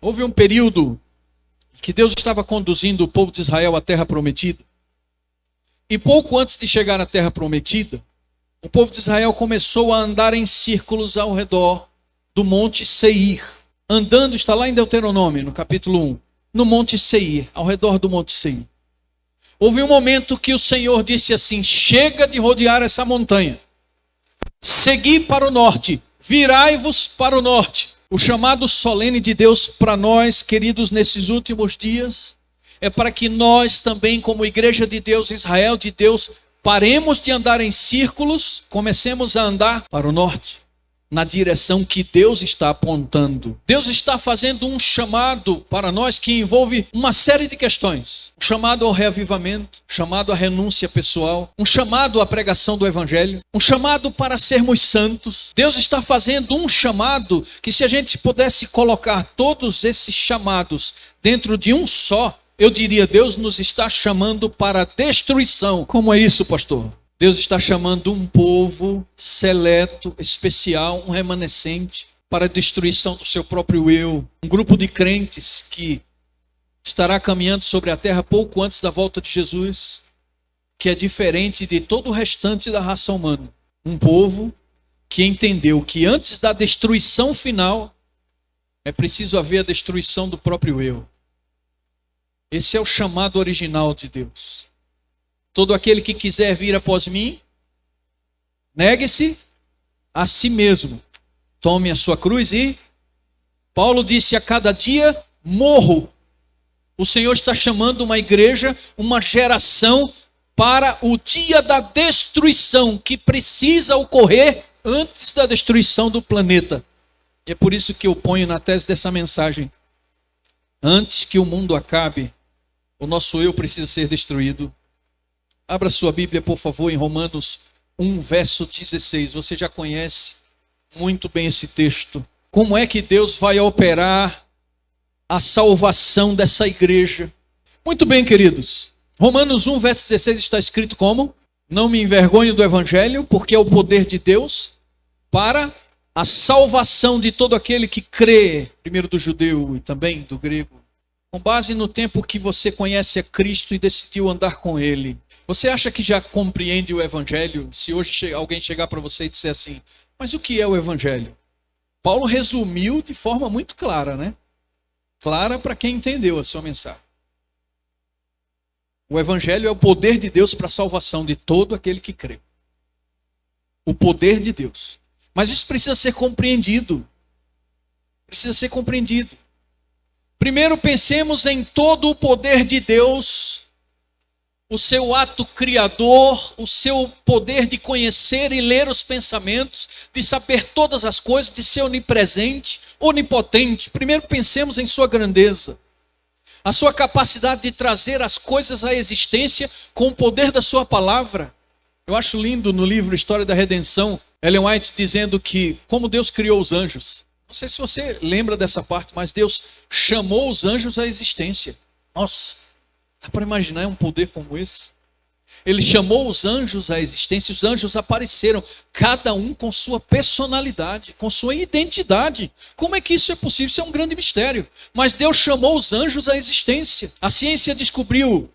Houve um período que Deus estava conduzindo o povo de Israel à terra prometida. E pouco antes de chegar à terra prometida, o povo de Israel começou a andar em círculos ao redor do Monte Seir. Andando, está lá em Deuteronômio, no capítulo 1, no Monte Seir, ao redor do Monte Seir. Houve um momento que o Senhor disse assim: chega de rodear essa montanha. Segui para o norte, virai-vos para o norte. O chamado solene de Deus para nós, queridos, nesses últimos dias, é para que nós também, como igreja de Deus, Israel de Deus, paremos de andar em círculos, comecemos a andar para o norte, na direção que Deus está apontando. Deus está fazendo um chamado para nós que envolve uma série de questões. Um chamado ao reavivamento, um chamado à renúncia pessoal, um chamado à pregação do evangelho, um chamado para sermos santos. Deus está fazendo um chamado que, se a gente pudesse colocar todos esses chamados dentro de um só, eu diria: Deus nos está chamando para a destruição. Como é isso, pastor? Deus está chamando um povo seleto, especial, um remanescente, para a destruição do seu próprio eu. Um grupo de crentes que estará caminhando sobre a terra pouco antes da volta de Jesus, que é diferente de todo o restante da raça humana. Um povo que entendeu que antes da destruição final, é preciso haver a destruição do próprio eu. Esse é o chamado original de Deus. Todo aquele que quiser vir após mim, negue-se a si mesmo. Tome a sua cruz e... Paulo disse: a cada dia morro. O Senhor está chamando uma igreja, uma geração, para o dia da destruição, que precisa ocorrer antes da destruição do planeta. E é por isso que eu ponho na tese dessa mensagem: antes que o mundo acabe, o nosso eu precisa ser destruído. Abra sua Bíblia, por favor, em Romanos 1, verso 16. Você já conhece muito bem esse texto. Como é que Deus vai operar a salvação dessa igreja? Muito bem, queridos. Romanos 1, verso 16 está escrito como? Não me envergonho do evangelho, porque é o poder de Deus para a salvação de todo aquele que crê, primeiro do judeu e também do grego. Com base no tempo que você conhece a Cristo e decidiu andar com Ele. Você acha que já compreende o evangelho? Se hoje alguém chegar para você e disser assim: mas o que é o evangelho? Paulo resumiu de forma muito clara, né? Clara para quem entendeu a sua mensagem. O evangelho é o poder de Deus para a salvação de todo aquele que crê. O poder de Deus. Mas isso precisa ser compreendido. Precisa ser compreendido. Primeiro pensemos em todo o poder de Deus, o seu ato criador, o seu poder de conhecer e ler os pensamentos, de saber todas as coisas, de ser onipresente, onipotente. Primeiro pensemos em sua grandeza, a sua capacidade de trazer as coisas à existência com o poder da sua palavra. Eu acho lindo no livro História da Redenção, Ellen White dizendo que como Deus criou os anjos. Não sei se você lembra dessa parte, mas Deus chamou os anjos à existência. Nossa! Dá para imaginar um poder como esse? Ele chamou os anjos à existência, os anjos apareceram, cada um com sua personalidade, com sua identidade. Como é que isso é possível? Isso é um grande mistério. Mas Deus chamou os anjos à existência. A ciência descobriu,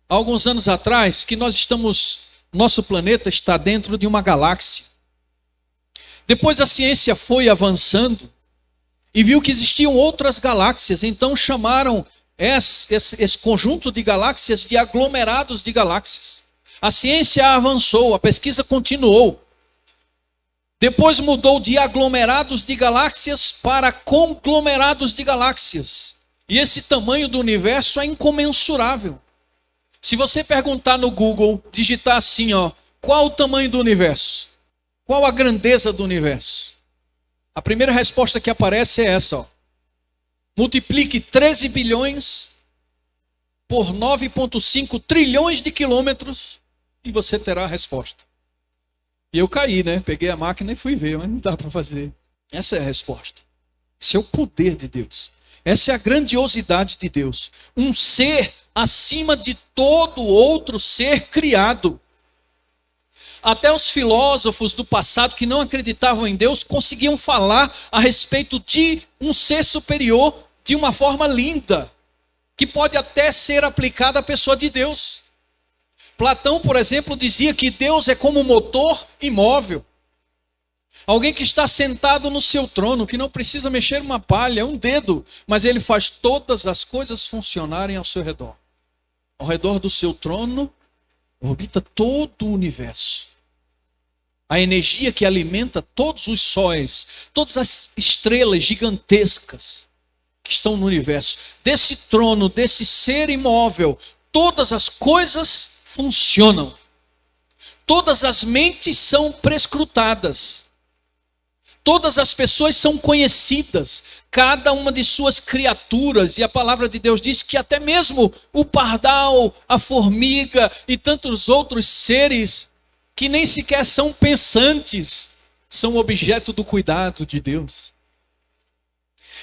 há alguns anos atrás, que nosso planeta está dentro de uma galáxia. Depois a ciência foi avançando e viu que existiam outras galáxias, então chamaram esse conjunto de galáxias de aglomerados de galáxias. A ciência avançou, a pesquisa continuou. Depois mudou de aglomerados de galáxias para conglomerados de galáxias. E esse tamanho do universo é incomensurável. Se você perguntar no Google, digitar assim, qual o tamanho do universo? Qual a grandeza do universo? A primeira resposta que aparece é essa, multiplique 13 bilhões por 9,5 trilhões de quilômetros e você terá a resposta. E eu caí, né? Peguei a máquina e fui ver, mas não dá para fazer. Essa é a resposta. Esse é o poder de Deus. Essa é a grandiosidade de Deus. Um ser acima de todo outro ser criado. Até os filósofos do passado que não acreditavam em Deus conseguiam falar a respeito de um ser superior de uma forma linda, que pode até ser aplicada à pessoa de Deus. Platão, por exemplo, dizia que Deus é como um motor imóvel. Alguém que está sentado no seu trono, que não precisa mexer uma palha, um dedo, mas ele faz todas as coisas funcionarem ao seu redor. Ao redor do seu trono, orbita todo o universo. A energia que alimenta todos os sóis, todas as estrelas gigantescas que estão no universo. Desse trono, desse ser imóvel, todas as coisas funcionam. Todas as mentes são prescrutadas. Todas as pessoas são conhecidas, cada uma de suas criaturas, e a palavra de Deus diz que até mesmo o pardal, a formiga e tantos outros seres que nem sequer são pensantes, são objeto do cuidado de Deus.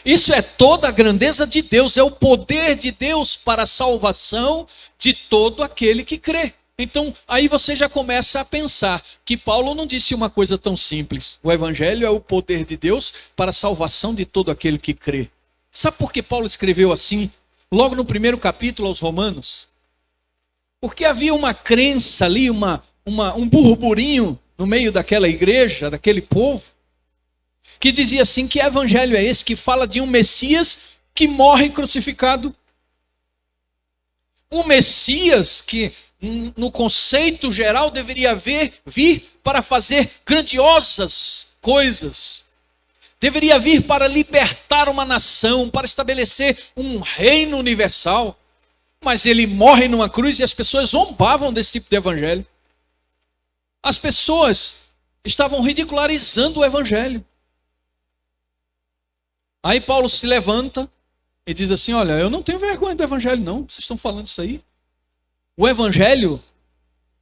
Isso é toda a grandeza de Deus, é o poder de Deus para a salvação de todo aquele que crê. Então, aí você já começa a pensar que Paulo não disse uma coisa tão simples. O evangelho é o poder de Deus para a salvação de todo aquele que crê. Sabe por que Paulo escreveu assim, logo no primeiro capítulo aos Romanos? Porque havia uma crença ali, um burburinho no meio daquela igreja, daquele povo, que dizia assim, que evangelho é esse que fala de um Messias que morre crucificado? Um Messias que, no conceito geral, deveria vir para fazer grandiosas coisas. Deveria vir para libertar uma nação, para estabelecer um reino universal. Mas ele morre numa cruz e as pessoas zombavam desse tipo de evangelho. As pessoas estavam ridicularizando o evangelho. Aí Paulo se levanta e diz assim, olha, eu não tenho vergonha do evangelho não, vocês estão falando isso aí. O evangelho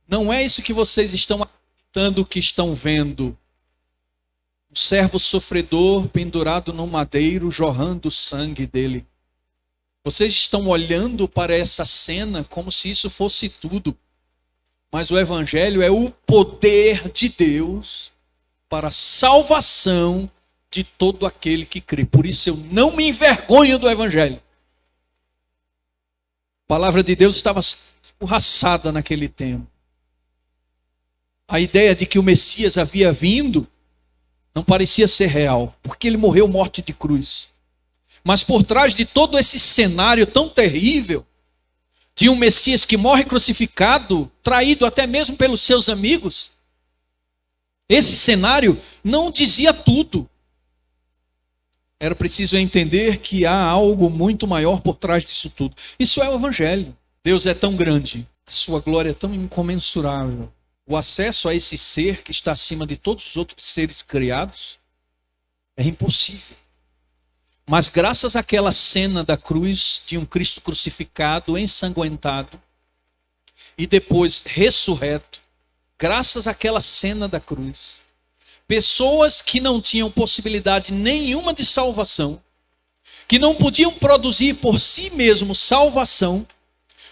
não é isso que vocês estão acreditando que estão vendo. Um servo sofredor pendurado no madeiro, jorrando o sangue dele. Vocês estão olhando para essa cena como se isso fosse tudo. Mas o evangelho é o poder de Deus para a salvação de todo aquele que crê. Por isso eu não me envergonho do evangelho. A palavra de Deus estava escorraçada naquele tempo. A ideia de que o Messias havia vindo não parecia ser real, porque ele morreu morte de cruz. Mas por trás de todo esse cenário tão terrível, de um Messias que morre crucificado, traído até mesmo pelos seus amigos, esse cenário não dizia tudo. Era preciso entender que há algo muito maior por trás disso tudo. Isso é o evangelho. Deus é tão grande, a sua glória é tão incomensurável. O acesso a esse ser que está acima de todos os outros seres criados é impossível. Mas graças àquela cena da cruz, de um Cristo crucificado, ensanguentado, e depois ressurreto, graças àquela cena da cruz, pessoas que não tinham possibilidade nenhuma de salvação, que não podiam produzir por si mesmos salvação,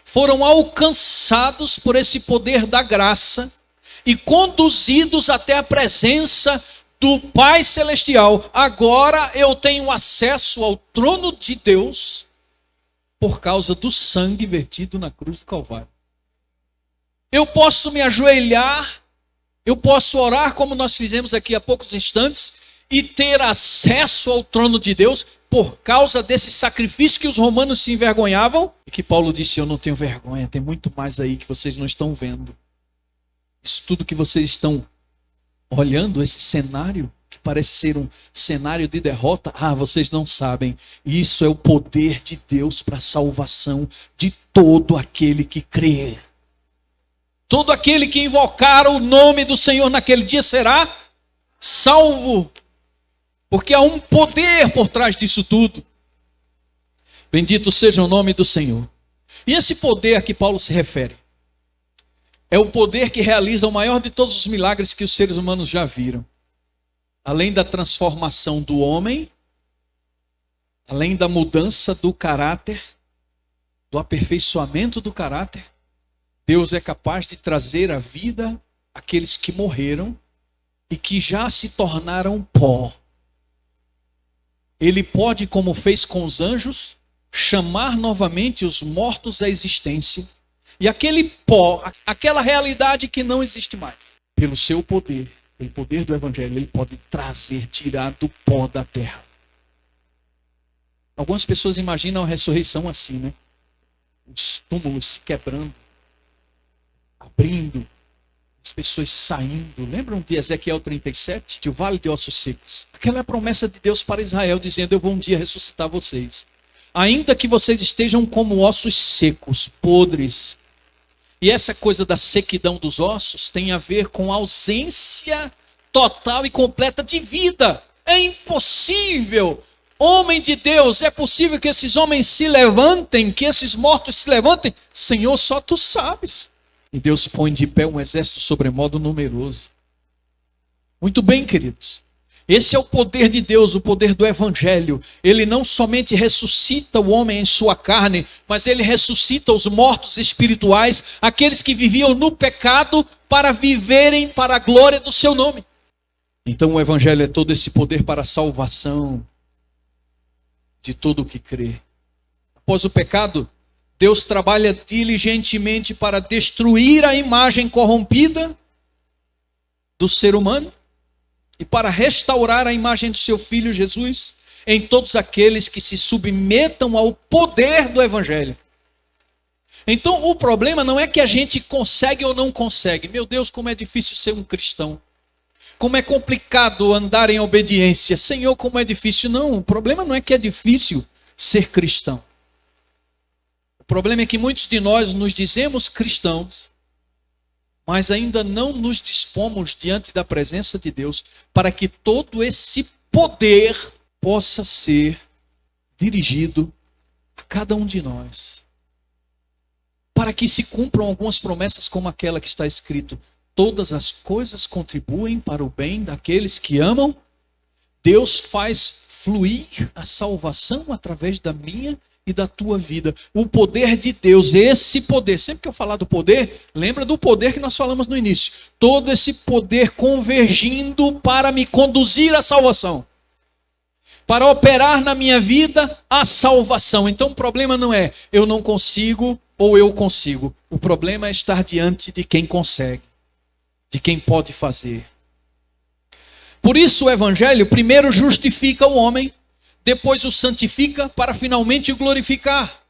foram alcançados por esse poder da graça e conduzidos até a presença do Pai Celestial. Agora eu tenho acesso ao trono de Deus por causa do sangue vertido na cruz do Calvário. Eu posso me ajoelhar, eu posso orar como nós fizemos aqui há poucos instantes e ter acesso ao trono de Deus por causa desse sacrifício que os romanos se envergonhavam e que Paulo disse, eu não tenho vergonha, tem muito mais aí que vocês não estão vendo. Isso tudo que vocês estão olhando, esse cenário, que parece ser um cenário de derrota, vocês não sabem. Isso é o poder de Deus para a salvação de todo aquele que crê. Todo aquele que invocar o nome do Senhor naquele dia será salvo. Porque há um poder por trás disso tudo. Bendito seja o nome do Senhor. E esse poder a que Paulo se refere é o poder que realiza o maior de todos os milagres que os seres humanos já viram. Além da transformação do homem, além da mudança do caráter, do aperfeiçoamento do caráter, Deus é capaz de trazer à vida aqueles que morreram e que já se tornaram pó. Ele pode, como fez com os anjos, chamar novamente os mortos à existência. E aquele pó, aquela realidade que não existe mais, pelo seu poder, pelo poder do Evangelho, ele pode trazer, tirar do pó da terra. Algumas pessoas imaginam a ressurreição assim, né? Os túmulos se quebrando, abrindo, as pessoas saindo. Lembram de Ezequiel 37? De o vale de ossos secos. Aquela é a promessa de Deus para Israel, dizendo: eu vou um dia ressuscitar vocês. Ainda que vocês estejam como ossos secos, podres. E essa coisa da sequidão dos ossos tem a ver com a ausência total e completa de vida. É impossível. Homem de Deus, é possível que esses homens se levantem, que esses mortos se levantem? Senhor, só tu sabes. E Deus põe de pé um exército sobremodo numeroso. Muito bem, queridos. Esse é o poder de Deus, o poder do Evangelho. Ele não somente ressuscita o homem em sua carne, mas ele ressuscita os mortos espirituais, aqueles que viviam no pecado, para viverem para a glória do seu nome. Então o Evangelho é todo esse poder para a salvação de todo o que crê. Após o pecado, Deus trabalha diligentemente para destruir a imagem corrompida do ser humano e para restaurar a imagem do seu Filho Jesus em todos aqueles que se submetam ao poder do Evangelho. Então o problema não é que a gente consegue ou não consegue. Meu Deus, como é difícil ser um cristão. Como é complicado andar em obediência. Senhor, como é difícil. Não, o problema não é que é difícil ser cristão. O problema é que muitos de nós nos dizemos cristãos, mas ainda não nos dispomos diante da presença de Deus para que todo esse poder possa ser dirigido a cada um de nós. Para que se cumpram algumas promessas como aquela que está escrito: todas as coisas contribuem para o bem daqueles que amam. Deus faz fluir a salvação através da minha e da tua vida. O poder de Deus, esse poder, sempre que eu falar do poder, lembra do poder que nós falamos no início. Todo esse poder convergindo para me conduzir à salvação. Para operar na minha vida a salvação. Então o problema não é eu não consigo ou eu consigo. O problema é estar diante de quem consegue, de quem pode fazer. Por isso o Evangelho primeiro justifica o homem, depois o santifica para finalmente o glorificar.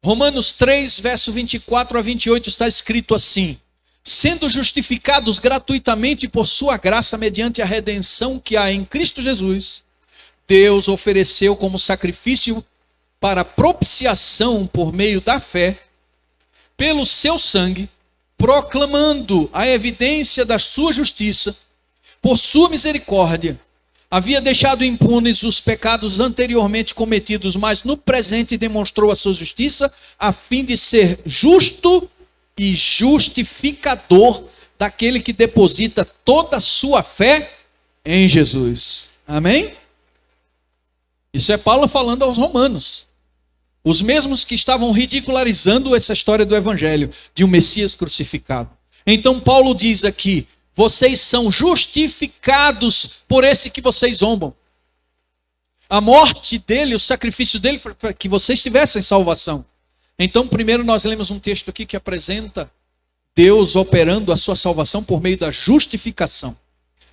Romanos 3, verso 24 a 28 está escrito assim: sendo justificados gratuitamente por sua graça mediante a redenção que há em Cristo Jesus, Deus ofereceu como sacrifício para propiciação por meio da fé, pelo seu sangue, proclamando a evidência da sua justiça, por sua misericórdia, havia deixado impunes os pecados anteriormente cometidos, mas no presente demonstrou a sua justiça, a fim de ser justo e justificador daquele que deposita toda a sua fé em Jesus. Amém? Isso é Paulo falando aos romanos. Os mesmos que estavam ridicularizando essa história do Evangelho, de um Messias crucificado. Então Paulo diz aqui: vocês são justificados por esse que vocês zombam. A morte dele, o sacrifício dele, foi para que vocês tivessem salvação. Então, primeiro nós lemos um texto aqui que apresenta Deus operando a sua salvação por meio da justificação.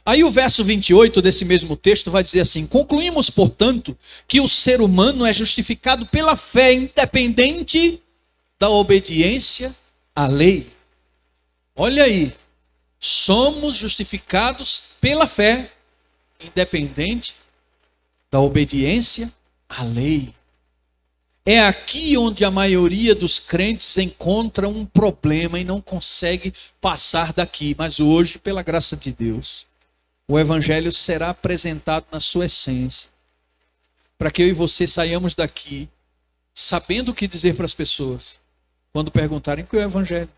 Aí o verso 28 desse mesmo texto vai dizer assim: concluímos, portanto, que o ser humano é justificado pela fé, independente da obediência à lei. Olha aí. Somos justificados pela fé, independente da obediência à lei. É aqui onde a maioria dos crentes encontra um problema e não consegue passar daqui. Mas hoje, pela graça de Deus, o Evangelho será apresentado na sua essência, para que eu e você saiamos daqui sabendo o que dizer para as pessoas quando perguntarem: o que é o Evangelho?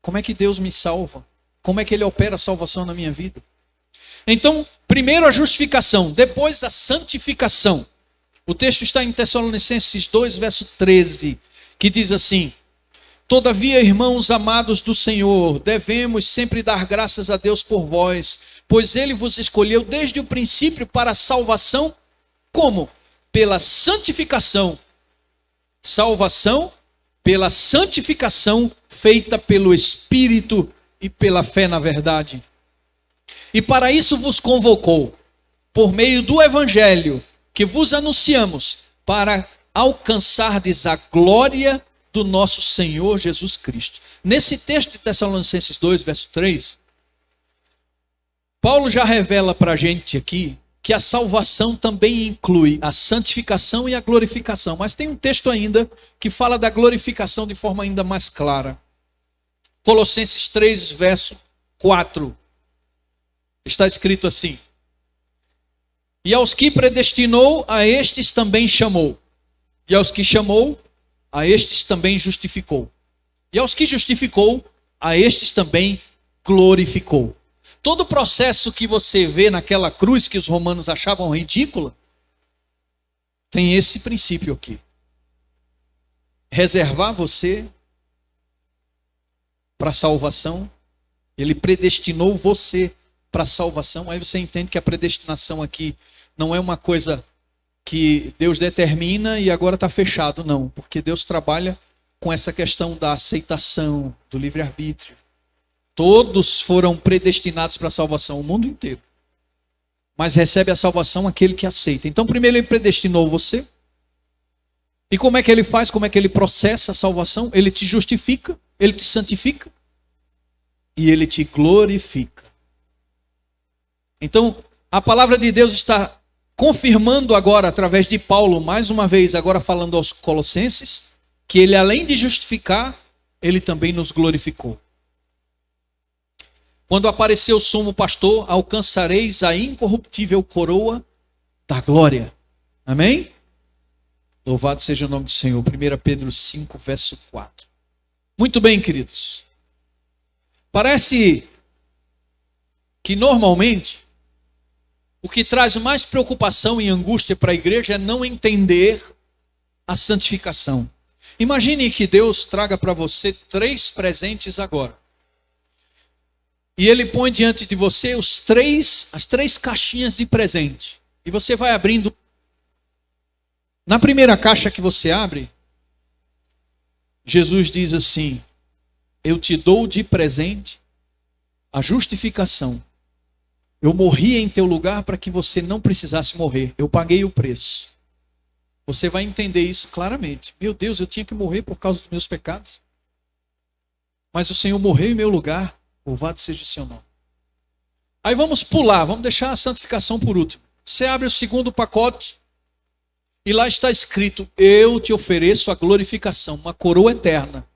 Como é que Deus me salva? Como é que ele opera a salvação na minha vida? Então, primeiro a justificação, depois a santificação. O texto está em Tessalonicenses 2, verso 13, que diz assim: Todavia, irmãos amados do Senhor, devemos sempre dar graças a Deus por vós, pois Ele vos escolheu desde o princípio para a salvação, como? Pela santificação. Salvação pela santificação feita pelo Espírito e pela fé na verdade. E para isso vos convocou, por meio do Evangelho que vos anunciamos, para alcançardes a glória do nosso Senhor Jesus Cristo. Nesse texto de Tessalonicenses 2, verso 3, Paulo já revela para a gente aqui que a salvação também inclui a santificação e a glorificação. Mas tem um texto ainda que fala da glorificação de forma ainda mais clara. Colossenses 3, verso 4. Está escrito assim: e aos que predestinou, a estes também chamou. E aos que chamou, a estes também justificou. E aos que justificou, a estes também glorificou. Todo o processo que você vê naquela cruz que os romanos achavam ridícula, tem esse princípio aqui. Reservar você para a salvação. Ele predestinou você para a salvação. Aí você entende que a predestinação aqui não é uma coisa que Deus determina e agora está fechado, não. Porque Deus trabalha com essa questão da aceitação, do livre-arbítrio. Todos foram predestinados para a salvação, o mundo inteiro. Mas recebe a salvação aquele que aceita. Então, primeiro ele predestinou você. E como é que ele faz? Como é que ele processa a salvação? Ele te justifica, ele te santifica e ele te glorifica. Então, a palavra de Deus está confirmando agora, através de Paulo, mais uma vez, agora falando aos Colossenses, que ele, além de justificar, ele também nos glorificou. Quando aparecer o sumo pastor, alcançareis a incorruptível coroa da glória. Amém? Louvado seja o nome do Senhor. 1 Pedro 5, verso 4. Muito bem, queridos. Parece que normalmente o que traz mais preocupação e angústia para a igreja é não entender a santificação. Imagine que Deus traga para você 3 presentes agora. E Ele põe diante de você as 3 caixinhas de presente. E você vai abrindo. Na primeira caixa que você abre, Jesus diz assim: eu te dou de presente a justificação. Eu morri em teu lugar para que você não precisasse morrer. Eu paguei o preço. Você vai entender isso claramente. Meu Deus, eu tinha que morrer por causa dos meus pecados. Mas o Senhor morreu em meu lugar. Louvado seja o seu nome. Aí vamos pular, vamos deixar a santificação por último. Você abre o segundo pacote e lá está escrito: eu te ofereço a glorificação, uma coroa eterna.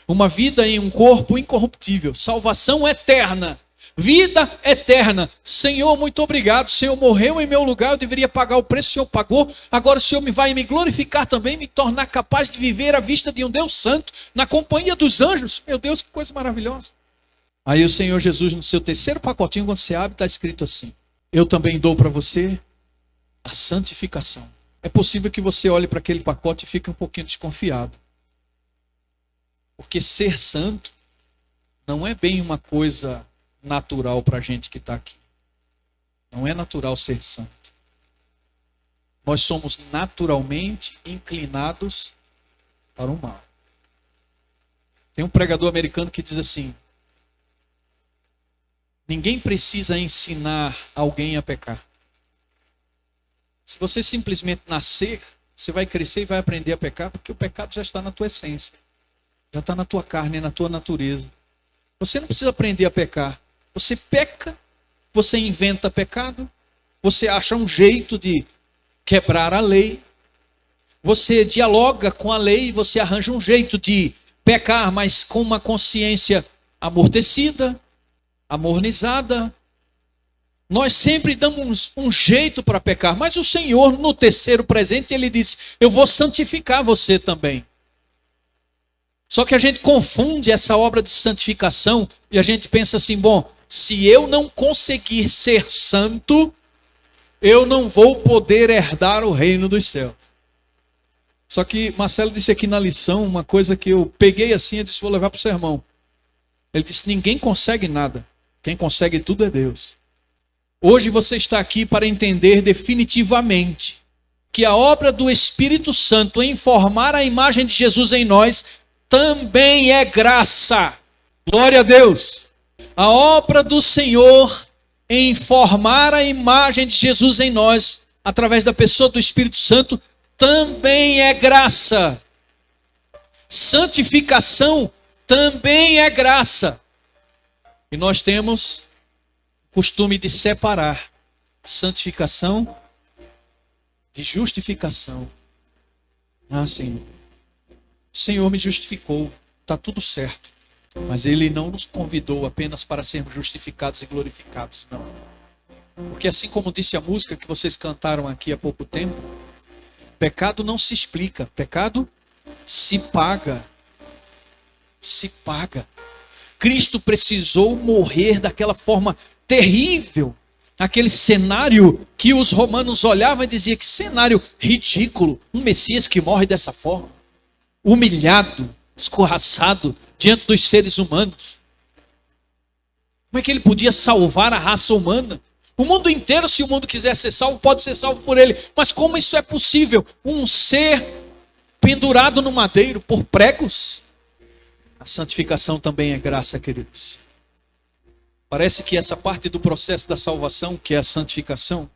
Uma vida em um corpo incorruptível, salvação eterna. Vida eterna. Senhor, muito obrigado. O Senhor morreu em meu lugar, eu deveria pagar o preço, o Senhor pagou. Agora o Senhor vai me glorificar também, me tornar capaz de viver à vista de um Deus santo, na companhia dos anjos. Meu Deus, que coisa maravilhosa. Aí o Senhor Jesus, no seu terceiro pacotinho, quando você abre, está escrito assim: eu também dou para você a santificação. É possível que você olhe para aquele pacote e fique um pouquinho desconfiado. Porque ser santo não é bem uma coisa natural para a gente que está aqui. Não é natural ser santo. Nós somos naturalmente inclinados para o mal. Tem um pregador americano que diz assim: ninguém precisa ensinar alguém a pecar. Se você simplesmente nascer, você vai crescer e vai aprender a pecar, porque o pecado já está na tua essência. Já está na tua carne, na tua natureza. Você não precisa aprender a pecar. Você peca, você inventa pecado, você acha um jeito de quebrar a lei, você dialoga com a lei, você arranja um jeito de pecar, mas com uma consciência amortecida, amornizada. Nós sempre damos um jeito para pecar, mas o Senhor, no terceiro presente, Ele diz: eu vou santificar você também. Só que a gente confunde essa obra de santificação e a gente pensa assim: bom, se eu não conseguir ser santo, eu não vou poder herdar o reino dos céus. Só que Marcelo disse aqui na lição uma coisa que eu peguei assim e disse, vou levar para o sermão. Ele disse, ninguém consegue nada. Quem consegue tudo é Deus. Hoje você está aqui para entender definitivamente que a obra do Espírito Santo em formar a imagem de Jesus em nós também é graça. Glória a Deus. A obra do Senhor em formar a imagem de Jesus em nós, através da pessoa do Espírito Santo, também é graça. Santificação também é graça. E nós temos costume de separar santificação de justificação. Ah, Senhor. O Senhor me justificou. Está tudo certo. Mas Ele não nos convidou apenas para sermos justificados e glorificados, não. Porque assim como disse a música que vocês cantaram aqui há pouco tempo, pecado não se explica, pecado se paga. Se paga. Cristo precisou morrer daquela forma terrível, aquele cenário que os romanos olhavam e diziam, que cenário ridículo, um Messias que morre dessa forma, humilhado, escorraçado diante dos seres humanos. Como é que ele podia salvar a raça humana? O mundo inteiro, se o mundo quiser ser salvo, pode ser salvo por ele. Mas como isso é possível? Um ser pendurado no madeiro por pregos? A santificação também é graça, queridos. Parece que essa parte do processo da salvação, que é a santificação,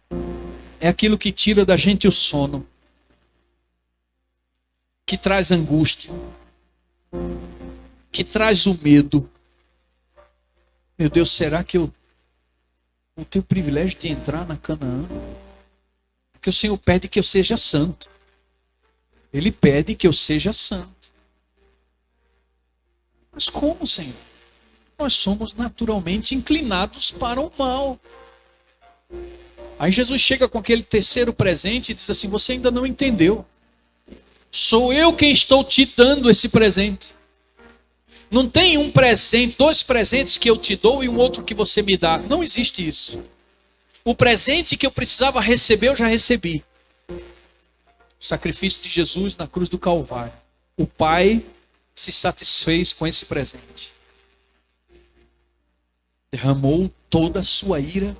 é aquilo que tira da gente o sono, que traz angústia, que traz o medo. Meu Deus, será que eu não tenho o privilégio de entrar na Canaã? Porque o Senhor pede que eu seja santo. Ele pede que eu seja santo. Mas como, Senhor? Nós somos naturalmente inclinados para o mal. Aí Jesus chega com aquele terceiro presente e diz assim, você ainda não entendeu. Sou eu quem estou te dando esse presente. Não tem um presente, dois presentes que eu te dou e um outro que você me dá. Não existe isso. O presente que eu precisava receber, eu já recebi. O sacrifício de Jesus na cruz do Calvário. O Pai se satisfez com esse presente. Derramou toda a sua ira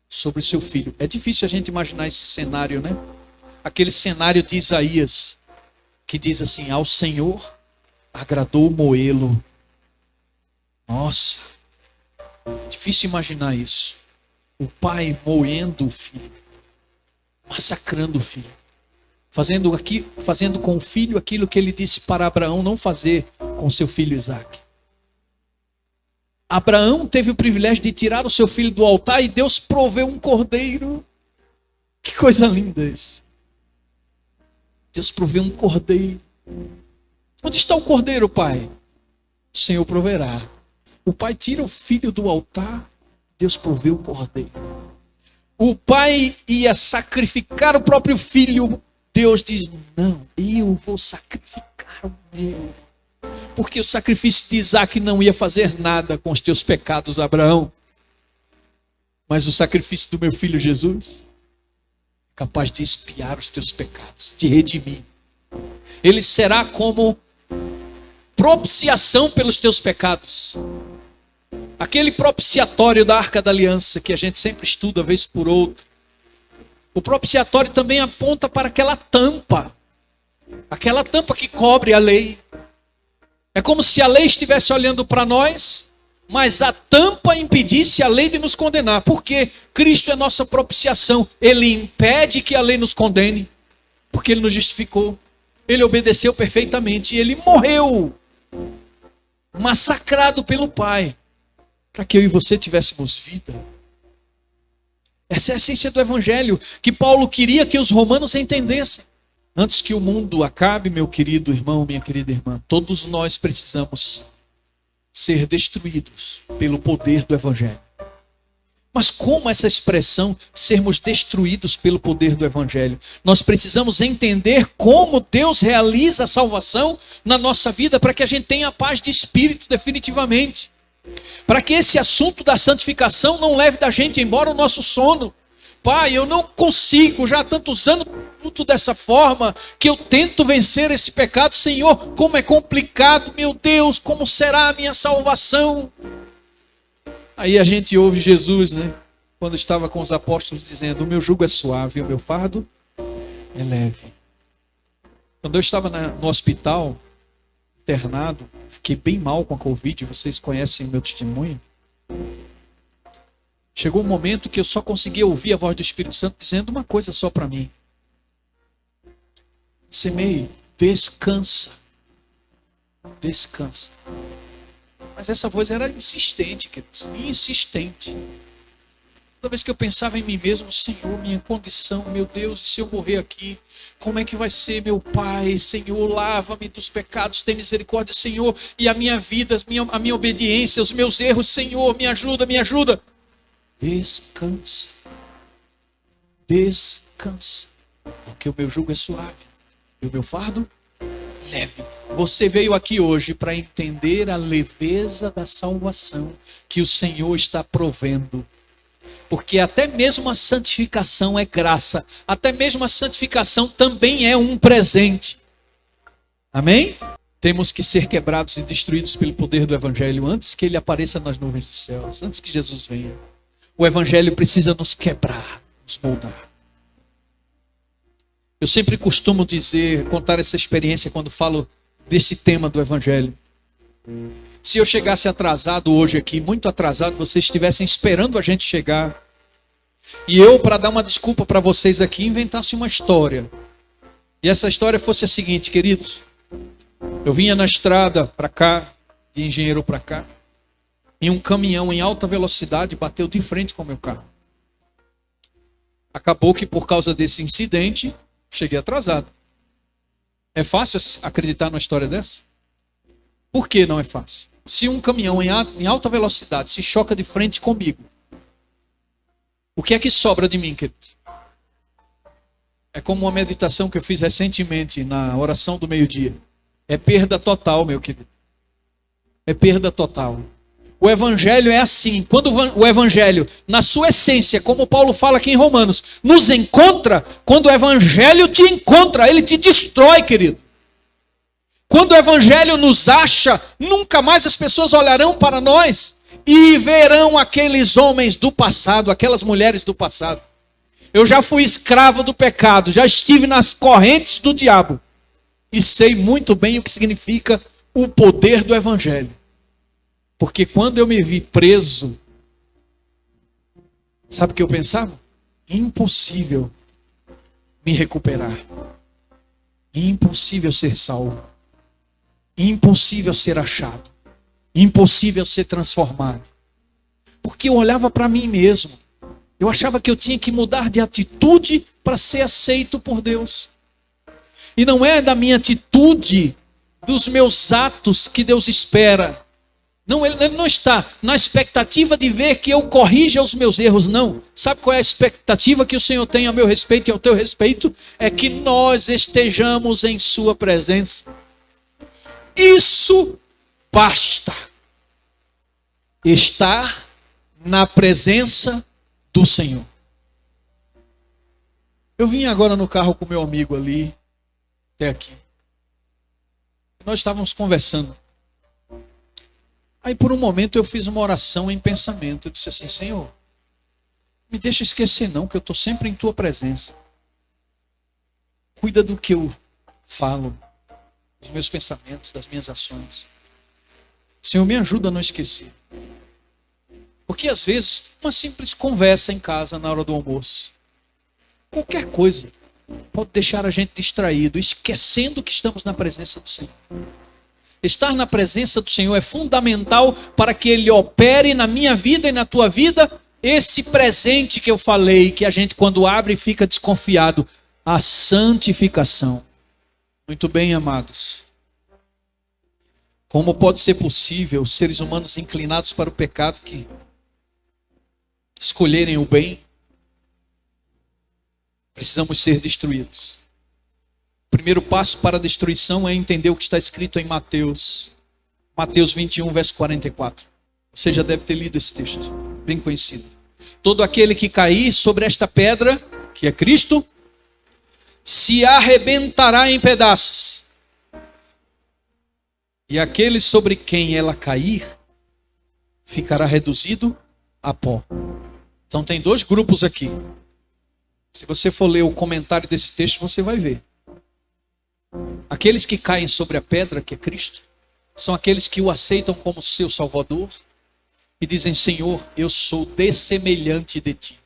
sobre o seu filho. É difícil a gente imaginar esse cenário, né? Aquele cenário de Isaías, que diz assim, ao Senhor agradou moê-lo. Nossa, difícil imaginar isso. O pai moendo o filho, massacrando o filho, fazendo com o filho aquilo que ele disse para Abraão não fazer com seu filho Isaque. Abraão teve o privilégio de tirar o seu filho do altar e Deus proveu um cordeiro. Que coisa linda isso. Deus proveu um cordeiro. Onde está o cordeiro, pai? O Senhor proverá. O pai tira o filho do altar, Deus proveu o cordeiro. O pai ia sacrificar o próprio filho, Deus diz, não, eu vou sacrificar o meu. Porque o sacrifício de Isaque não ia fazer nada com os teus pecados, Abraão. Mas o sacrifício do meu filho Jesus, capaz de expiar os teus pecados, de redimir. Ele será como propiciação pelos teus pecados. Aquele propiciatório da Arca da Aliança, que a gente sempre estuda, vez por outra. O propiciatório também aponta para aquela tampa que cobre a lei. É como se a lei estivesse olhando para nós, mas a tampa impedisse a lei de nos condenar. Porque Cristo é nossa propiciação. Ele impede que a lei nos condene, porque Ele nos justificou. Ele obedeceu perfeitamente e Ele morreu, massacrado pelo Pai, para que eu e você tivéssemos vida. Essa é a essência do Evangelho, que Paulo queria que os romanos entendessem. Antes que o mundo acabe, meu querido irmão, minha querida irmã, todos nós precisamos ser destruídos pelo poder do Evangelho. Mas como essa expressão, sermos destruídos pelo poder do Evangelho? Nós precisamos entender como Deus realiza a salvação na nossa vida para que a gente tenha paz de espírito definitivamente. Para que esse assunto da santificação não leve da gente embora o nosso sono. Pai, eu não consigo, já há tantos anos, tudo dessa forma, que eu tento vencer esse pecado. Senhor, como é complicado, meu Deus, como será a minha salvação? Aí a gente ouve Jesus, né? Quando estava com os apóstolos dizendo, o meu jugo é suave, o meu fardo é leve. Quando eu estava no hospital, internado, fiquei bem mal com a Covid, vocês conhecem o meu testemunho. Chegou um momento que eu só conseguia ouvir a voz do Espírito Santo dizendo uma coisa só para mim. Semei, descansa. Descansa. Mas essa voz era insistente, queridos, insistente. Toda vez que eu pensava em mim mesmo, Senhor, minha condição, meu Deus, se eu morrer aqui, como é que vai ser, meu Pai? Senhor, lava-me dos pecados, tem misericórdia, Senhor, e a minha vida, a minha obediência, os meus erros, Senhor, me ajuda, me ajuda. Descansa. Descansa. Porque o meu jugo é suave e o meu fardo leve. Você veio aqui hoje para entender a leveza da salvação que o Senhor está provendo. Porque até mesmo a santificação é graça. Até mesmo a santificação também é um presente. Amém? Temos que ser quebrados e destruídos pelo poder do Evangelho antes que ele apareça nas nuvens dos céus. Antes que Jesus venha. O Evangelho precisa nos quebrar, nos moldar. Eu sempre costumo contar essa experiência quando falo desse tema do Evangelho. Se eu chegasse atrasado hoje aqui, muito atrasado, vocês estivessem esperando a gente chegar, e eu, para dar uma desculpa para vocês aqui, inventasse uma história. E essa história fosse a seguinte, queridos. Eu vinha na estrada para cá, de Engenheiro para cá, e um caminhão em alta velocidade bateu de frente com o meu carro. Acabou que por causa desse incidente, cheguei atrasado. É fácil acreditar numa história dessa? Por que não é fácil? Se um caminhão em alta velocidade se choca de frente comigo, o que é que sobra de mim, querido? É como uma meditação que eu fiz recentemente na oração do meio-dia. É perda total, meu querido. É perda total. O Evangelho é assim. Quando o Evangelho, na sua essência, como Paulo fala aqui em Romanos, nos encontra, quando o Evangelho te encontra, ele te destrói, querido. Quando o Evangelho nos acha, nunca mais as pessoas olharão para nós e verão aqueles homens do passado, aquelas mulheres do passado. Eu já fui escravo do pecado, já estive nas correntes do diabo e sei muito bem o que significa o poder do Evangelho. Porque quando eu me vi preso, sabe o que eu pensava? Impossível me recuperar. Impossível ser salvo. Impossível ser achado. Impossível ser transformado. Porque eu olhava para mim mesmo. Eu achava que eu tinha que mudar de atitude para ser aceito por Deus. E não é da minha atitude, dos meus atos que Deus espera. Não, ele não está na expectativa de ver que eu corrija os meus erros, não. Sabe qual é a expectativa que o Senhor tem a meu respeito e ao teu respeito? É que nós estejamos em sua presença. Isso basta. Estar na presença do Senhor. Eu vim agora no carro com meu amigo ali, até aqui. Nós estávamos conversando. Aí por um momento eu fiz uma oração em pensamento. Eu disse assim, Senhor, me deixa esquecer não, que eu estou sempre em tua presença. Cuida do que eu falo, dos meus pensamentos, das minhas ações. Senhor, me ajuda a não esquecer. Porque às vezes, uma simples conversa em casa na hora do almoço, qualquer coisa, pode deixar a gente distraído, esquecendo que estamos na presença do Senhor. Estar na presença do Senhor é fundamental para que Ele opere na minha vida e na tua vida esse presente que eu falei, que a gente quando abre fica desconfiado, a santificação. Muito bem, amados. Como pode ser possível seres humanos inclinados para o pecado que escolherem o bem, precisamos ser destruídos. O primeiro passo para a destruição é entender o que está escrito em Mateus 21, verso 44. Você já deve ter lido esse texto, bem conhecido. todo aquele que cair sobre esta pedra, que é Cristo, se arrebentará em pedaços. E aquele sobre quem ela cair, ficará reduzido a pó. Então tem dois grupos aqui. Se você for ler o comentário desse texto, você vai ver. Aqueles que caem sobre a pedra, que é Cristo, são aqueles que o aceitam como seu Salvador e dizem: Senhor, eu sou dessemelhante de ti,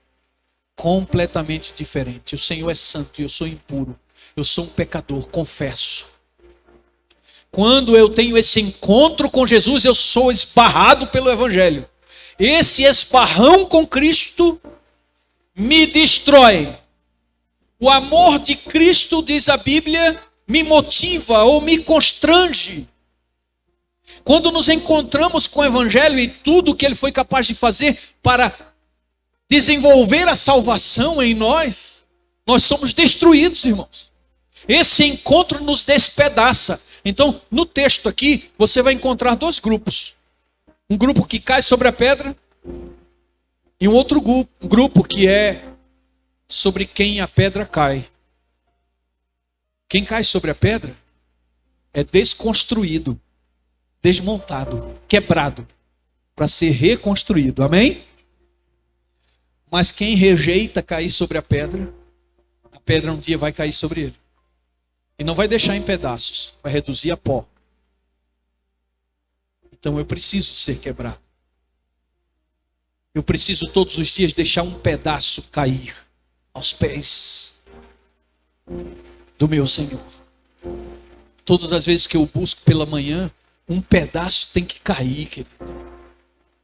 completamente diferente. O Senhor é santo e eu sou impuro, eu sou um pecador, confesso. Quando eu tenho esse encontro com Jesus, eu sou esbarrado pelo Evangelho. Esse esbarrão com Cristo me destrói. O amor de Cristo, diz a Bíblia, me motiva ou me constrange. Quando nos encontramos com o Evangelho e tudo que ele foi capaz de fazer para desenvolver a salvação em nós, nós somos destruídos, irmãos. Esse encontro nos despedaça. Então, no texto aqui, você vai encontrar dois grupos. Um grupo que cai sobre a pedra e um outro grupo que é sobre quem a pedra cai. Quem cai sobre a pedra é desconstruído, desmontado, quebrado, para ser reconstruído. Amém? Mas quem rejeita cair sobre a pedra um dia vai cair sobre ele. E não vai deixar em pedaços, vai reduzir a pó. Então eu preciso ser quebrado. Eu preciso todos os dias deixar um pedaço cair aos pés do meu Senhor. Todas as vezes que eu busco pela manhã, um pedaço tem que cair, querido.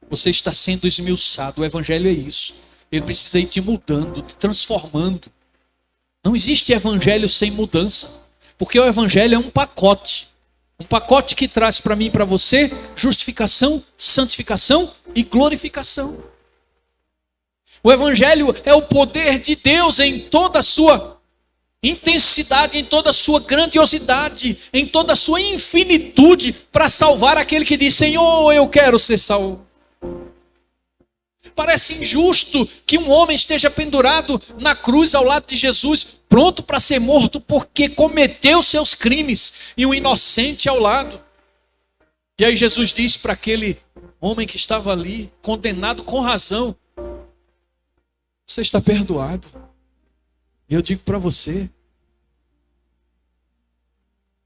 Você está sendo esmiuçado. O Evangelho é isso. Ele precisa ir te mudando, te transformando. Não existe Evangelho sem mudança. Porque o Evangelho é um pacote. Um pacote que traz para mim e para você justificação, santificação e glorificação. O Evangelho é o poder de Deus em toda a sua intensidade, em toda a sua grandiosidade, em toda a sua infinitude, para salvar aquele que diz: Senhor, eu quero ser salvo. Parece injusto que um homem esteja pendurado na cruz ao lado de Jesus, pronto para ser morto porque cometeu seus crimes, e um inocente ao lado. E aí Jesus diz para aquele homem que estava ali, condenado com razão: você está perdoado. E eu digo para você,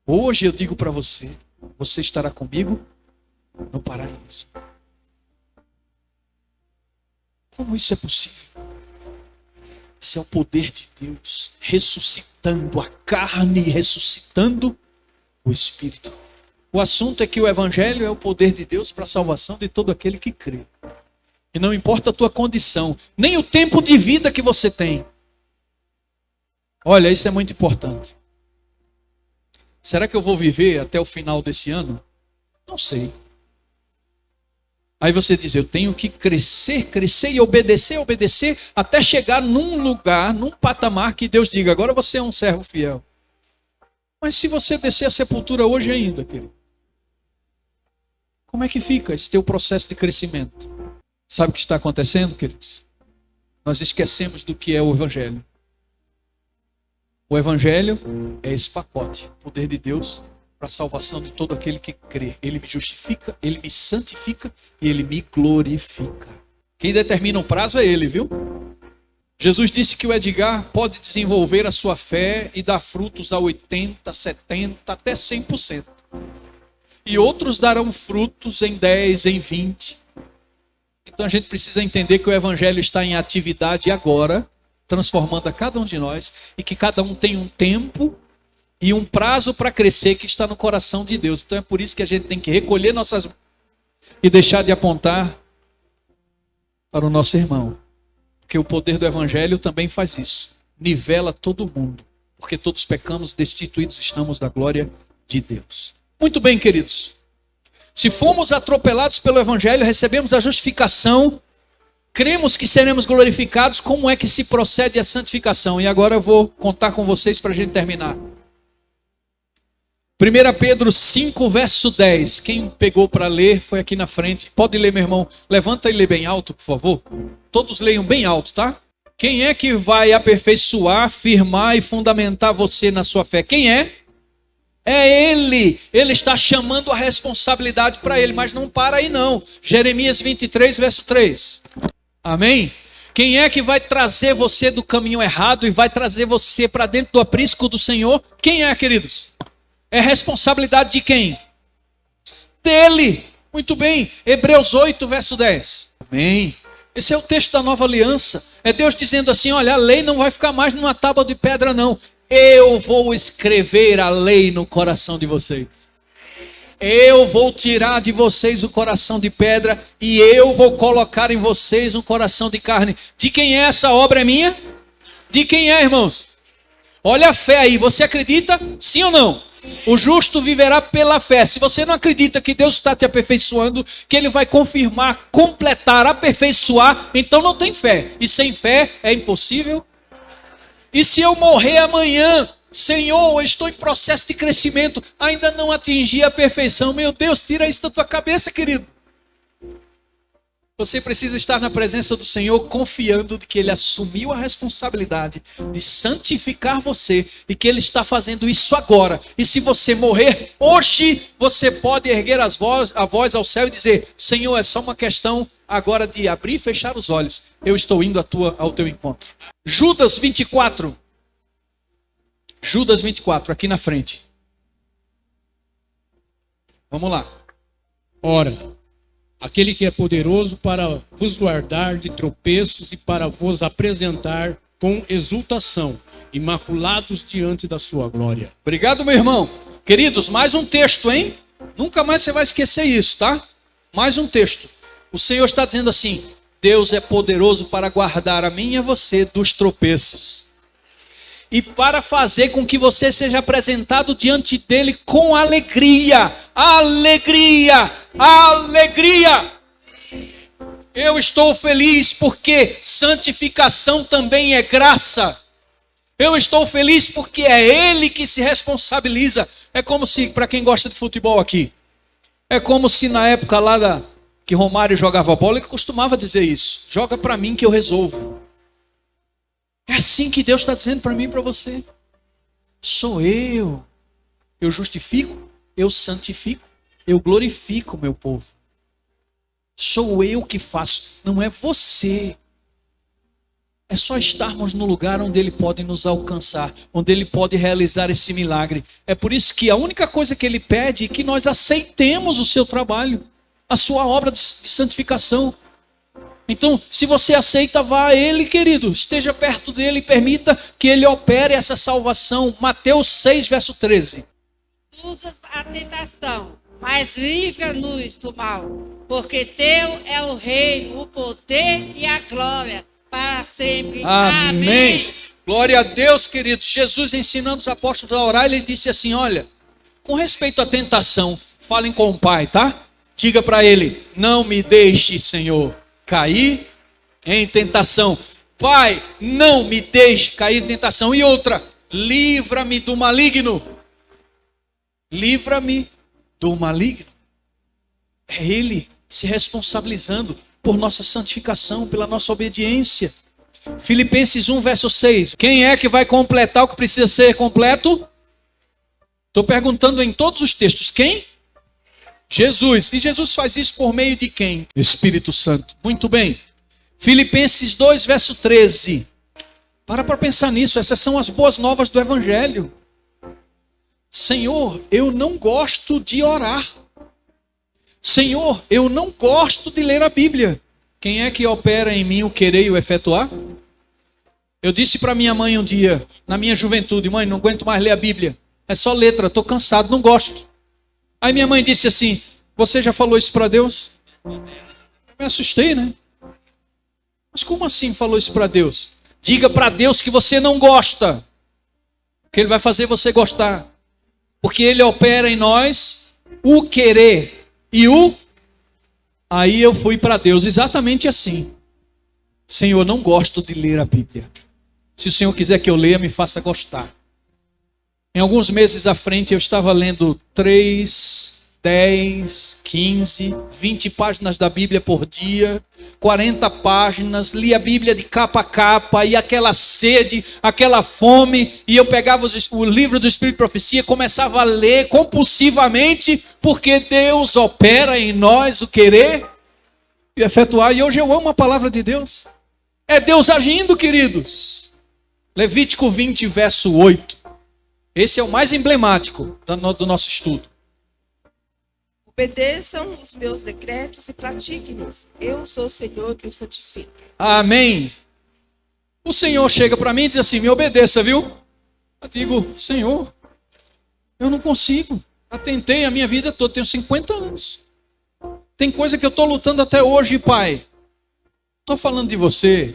hoje eu digo para você, você estará comigo no paraíso. Como isso é possível? Isso é o poder de Deus ressuscitando a carne e ressuscitando o espírito. O assunto é que o Evangelho é o poder de Deus para a salvação de todo aquele que crê. E não importa a tua condição, nem o tempo de vida que você tem. Olha, isso é muito importante. Será que eu vou viver até o final desse ano? Não sei. Aí você diz: eu tenho que crescer e obedecer, até chegar num lugar, num patamar que Deus diga: agora você é um servo fiel. Mas se você descer a sepultura hoje ainda, querido, como é que fica esse teu processo de crescimento? Sabe o que está acontecendo, queridos? Nós esquecemos do que é o Evangelho. O Evangelho é esse pacote, poder de Deus para a salvação de todo aquele que crê. Ele me justifica, ele me santifica e ele me glorifica. Quem determina o prazo é ele, viu? Jesus disse que o Edgar pode desenvolver a sua fé e dar frutos a 80%, 70%, até 100%. E outros darão frutos em 10%, em 20%. Então a gente precisa entender que o Evangelho está em atividade agora, transformando a cada um de nós, e que cada um tem um tempo e um prazo para crescer que está no coração de Deus. Então é por isso que a gente tem que recolher nossas mãos e deixar de apontar para o nosso irmão. Porque o poder do Evangelho também faz isso. Nivela todo mundo. Porque todos pecamos, destituídos estamos da glória de Deus. Muito bem, queridos. Se fomos atropelados pelo Evangelho, recebemos a justificação, cremos que seremos glorificados, como é que se procede a santificação? E agora eu vou contar com vocês para a gente terminar. 1 Pedro 5, verso 10. Quem pegou para ler foi aqui na frente. Pode ler, meu irmão. Levanta e lê bem alto, por favor. Todos leiam bem alto, tá? Quem é que vai aperfeiçoar, firmar e fundamentar você na sua fé? Quem é? É Ele. Ele está chamando a responsabilidade para Ele, mas não para aí não. Jeremias 23, verso 3. Amém? Quem é que vai trazer você do caminho errado e vai trazer você para dentro do aprisco do Senhor? Quem é, queridos? É responsabilidade de quem? Dele. Muito bem. Hebreus 8, verso 10. Amém. Esse é o texto da nova aliança. É Deus dizendo assim, olha, a lei não vai ficar mais numa tábua de pedra não. Eu vou escrever a lei no coração de vocês. Eu vou tirar de vocês o coração de pedra e eu vou colocar em vocês um coração de carne. De quem é essa obra? É minha? De quem é, irmãos? Olha a fé aí, você acredita? Sim ou não? O justo viverá pela fé. Se você não acredita que Deus está te aperfeiçoando, que Ele vai confirmar, completar, aperfeiçoar, então não tem fé. E sem fé é impossível. E se eu morrer amanhã, Senhor, eu estou em processo de crescimento, ainda não atingi a perfeição. Meu Deus, tira isso da tua cabeça, querido. Você precisa estar na presença do Senhor confiando de que Ele assumiu a responsabilidade de santificar você e que Ele está fazendo isso agora. E se você morrer hoje, você pode erguer a voz ao céu e dizer, Senhor, é só uma questão agora de abrir e fechar os olhos. Eu estou indo ao teu encontro. Judas 24. Judas 24, aqui na frente. Vamos lá. Ora, aquele que é poderoso para vos guardar de tropeços e para vos apresentar com exultação, imaculados diante da sua glória. Obrigado, meu irmão. Queridos, mais um texto, hein? Nunca mais você vai esquecer isso, tá? Mais um texto. O Senhor está dizendo assim, Deus é poderoso para guardar a mim e a você dos tropeços. E para fazer com que você seja apresentado diante dele com alegria. Alegria! Alegria! Eu estou feliz porque santificação também é graça. Eu estou feliz porque é Ele que se responsabiliza. É como se, para quem gosta de futebol aqui, é como se na época lá que Romário jogava bola, ele costumava dizer isso. Joga para mim que eu resolvo. É assim que Deus está dizendo para mim e para você. Sou eu. Eu justifico, eu santifico, eu glorifico o meu povo. Sou eu que faço, não é você. É só estarmos no lugar onde Ele pode nos alcançar, onde Ele pode realizar esse milagre. É por isso que a única coisa que Ele pede é que nós aceitemos o seu trabalho, a sua obra de santificação. Então, se você aceita, vá a Ele, querido. Esteja perto dEle e permita que Ele opere essa salvação. Mateus 6, verso 13. Usas a tentação, mas livra-nos do mal. Porque teu é o reino, o poder e a glória para sempre. Amém. Amém. Glória a Deus, querido. Jesus ensinando os apóstolos a orar, Ele disse assim, olha, com respeito à tentação, falem com o Pai, tá? Diga para Ele, não me deixe, Senhor, cair em tentação. Pai, não me deixe cair em tentação. E outra, livra-me do maligno. Livra-me do maligno. É Ele se responsabilizando por nossa santificação, pela nossa obediência. Filipenses 1, verso 6. Quem é que vai completar o que precisa ser completo? Estou perguntando em todos os textos. Quem? Jesus. E Jesus faz isso por meio de quem? Espírito Santo. Muito bem. Filipenses 2, verso 13. Para pensar nisso. Essas são as boas novas do Evangelho. Senhor, eu não gosto de orar. Senhor, eu não gosto de ler a Bíblia. Quem é que opera em mim o querer e o efetuar? Eu disse para minha mãe um dia, na minha juventude, mãe, não aguento mais ler a Bíblia. É só letra, estou cansado, não gosto. Aí minha mãe disse assim, você já falou isso para Deus? Eu me assustei, né? Mas como assim falou isso para Deus? Diga para Deus que você não gosta, que Ele vai fazer você gostar. Porque Ele opera em nós o querer e o... Aí eu fui para Deus exatamente assim. Senhor, não gosto de ler a Bíblia. Se o Senhor quiser que eu leia, me faça gostar. Em alguns meses à frente eu estava lendo 3 10, 15, 20 páginas da Bíblia por dia, 40 páginas, lia a Bíblia de capa a capa, e aquela sede, aquela fome, e eu pegava o livro do Espírito de Profecia, começava a ler compulsivamente, porque Deus opera em nós o querer e efetuar, e hoje eu amo a palavra de Deus. É Deus agindo, queridos. Levítico 20, verso 8. Esse é o mais emblemático do nosso estudo. Obedeçam os meus decretos e pratiquem-nos. Eu sou o Senhor que os santifica. Amém. O Senhor chega para mim e diz assim: me obedeça, viu? Eu digo: Senhor, eu não consigo. Eu tentei a minha vida toda, tenho 50 anos. Tem coisa que eu estou lutando até hoje, Pai. Estou falando de você.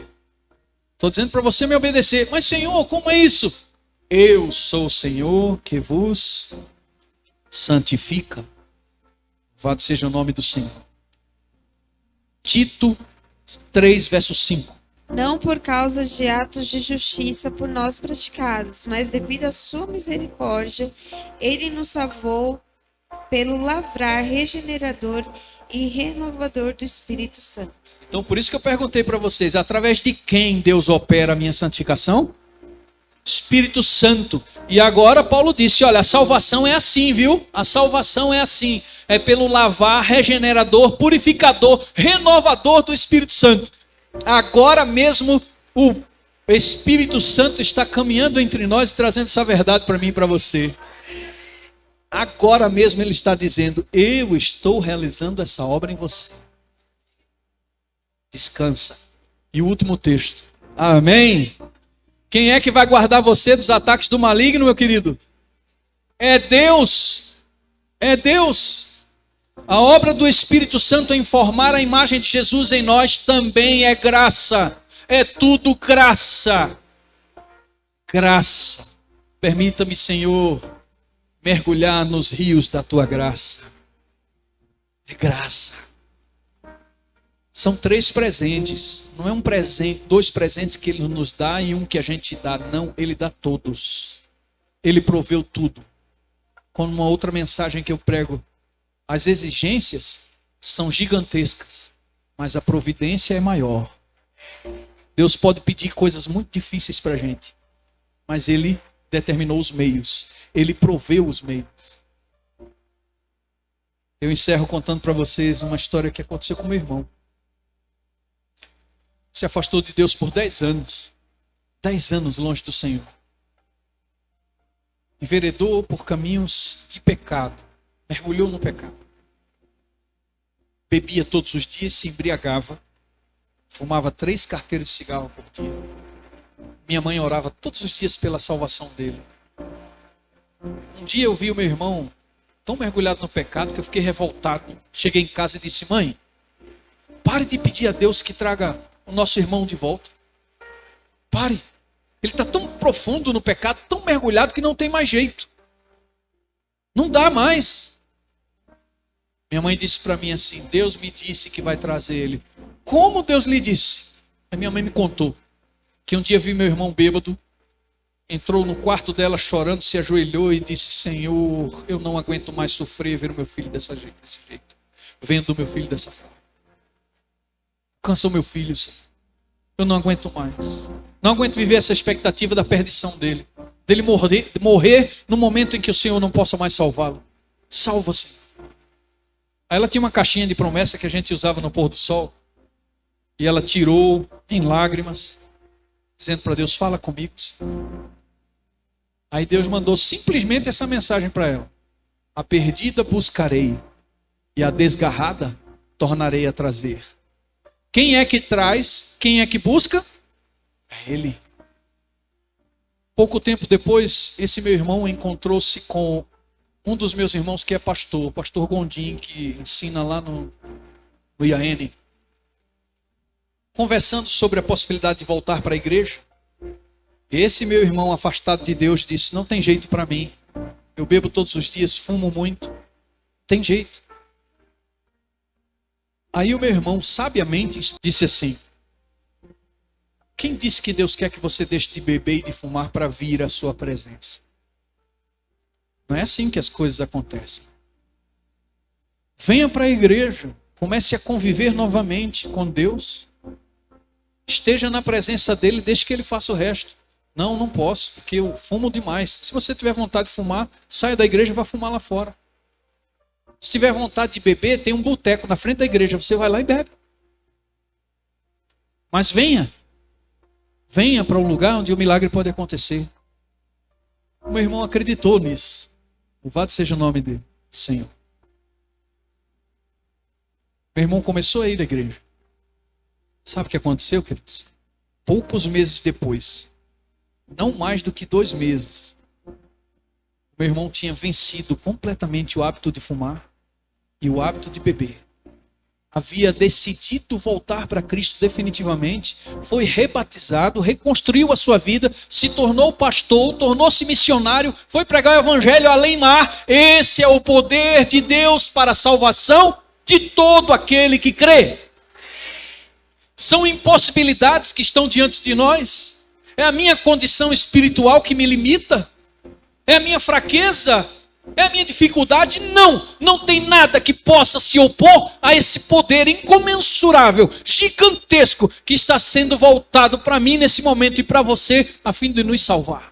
Estou dizendo para você me obedecer. Mas, Senhor, como é isso? Eu sou o Senhor que vos santifica. Louvado seja o nome do Senhor. Tito 3, verso 5. Não por causa de atos de justiça por nós praticados, mas devido à sua misericórdia, ele nos salvou pelo lavrar regenerador e renovador do Espírito Santo. Então, por isso que eu perguntei para vocês, através de quem Deus opera a minha santificação? Espírito Santo. E agora Paulo disse, olha, a salvação é assim, viu? A salvação é assim. É pelo lavar, regenerador, purificador, renovador do Espírito Santo. Agora mesmo o Espírito Santo está caminhando entre nós e trazendo essa verdade para mim e para você. Agora mesmo ele está dizendo, eu estou realizando essa obra em você. Descansa. E o último texto. Amém? Quem é que vai guardar você dos ataques do maligno, meu querido? É Deus. É Deus. A obra do Espírito Santo em formar a imagem de Jesus em nós também é graça. É tudo graça. Graça. Permita-me, Senhor, mergulhar nos rios da tua graça. É graça. São 3 presentes. Não é um presente, 2 presentes que ele nos dá e um que a gente dá. Não, ele dá todos. Ele proveu tudo. Como uma outra mensagem que eu prego. As exigências são gigantescas, mas a providência é maior. Deus pode pedir coisas muito difíceis para a gente, mas Ele determinou os meios. Ele proveu os meios. Eu encerro contando para vocês uma história que aconteceu com meu irmão. Se afastou de Deus por 10 anos. 10 anos longe do Senhor. Enveredou por caminhos de pecado. Mergulhou no pecado. Bebia todos os dias, se embriagava. Fumava 3 carteiras de cigarro por dia. Minha mãe orava todos os dias pela salvação dele. Um dia eu vi o meu irmão tão mergulhado no pecado que eu fiquei revoltado. Cheguei em casa e disse, mãe, pare de pedir a Deus que traga o nosso irmão de volta. Pare. Ele está tão profundo no pecado, tão mergulhado que não tem mais jeito. Não dá mais. Minha mãe disse para mim assim, Deus me disse que vai trazer ele. Como Deus lhe disse? A minha mãe me contou que um dia vi meu irmão bêbado, entrou no quarto dela chorando, se ajoelhou e disse, Senhor, eu não aguento mais sofrer ver o meu filho desse jeito. Vendo o meu filho dessa forma. Cansa o meu filho, Senhor. Eu não aguento mais. Não aguento viver essa expectativa da perdição dele. Dele morrer no momento em que o Senhor não possa mais salvá-lo. Salva, Senhor. Aí ela tinha uma caixinha de promessa que a gente usava no pôr do sol. E ela tirou em lágrimas, dizendo para Deus, fala comigo, Senhor. Aí Deus mandou simplesmente essa mensagem para ela. A perdida buscarei e a desgarrada tornarei a trazer. Quem é que traz? Quem é que busca? É Ele. Pouco tempo depois, esse meu irmão encontrou-se com um dos meus irmãos que é pastor, o pastor Gondim, que ensina lá no IAN. Conversando sobre a possibilidade de voltar para a igreja. Esse meu irmão afastado de Deus disse, não tem jeito para mim. Eu bebo todos os dias, fumo muito. Tem jeito. Aí o meu irmão sabiamente disse assim, quem disse que Deus quer que você deixe de beber e de fumar para vir à sua presença? Não é assim que as coisas acontecem. Venha para a igreja. Comece a conviver novamente com Deus. Esteja na presença dele, deixe que ele faça o resto. Não, não posso, porque eu fumo demais. Se você tiver vontade de fumar, saia da igreja e vá fumar lá fora. Se tiver vontade de beber, tem um boteco na frente da igreja, você vai lá e bebe. Mas venha. Venha para um lugar onde o milagre pode acontecer. O meu irmão acreditou nisso. Louvado seja o nome dele, Senhor. Meu irmão começou a ir à igreja. Sabe o que aconteceu, queridos? Poucos meses depois, não mais do que 2 meses, meu irmão tinha vencido completamente o hábito de fumar e o hábito de beber. Havia decidido voltar para Cristo definitivamente, foi rebatizado, reconstruiu a sua vida, se tornou pastor, tornou-se missionário, foi pregar o evangelho além mar. Esse é o poder de Deus para a salvação de todo aquele que crê. São impossibilidades que estão diante de nós. É a minha condição espiritual que me limita? É a minha fraqueza? É a minha dificuldade? Não, não tem nada que possa se opor a esse poder incomensurável, gigantesco, que está sendo voltado para mim nesse momento e para você, a fim de nos salvar.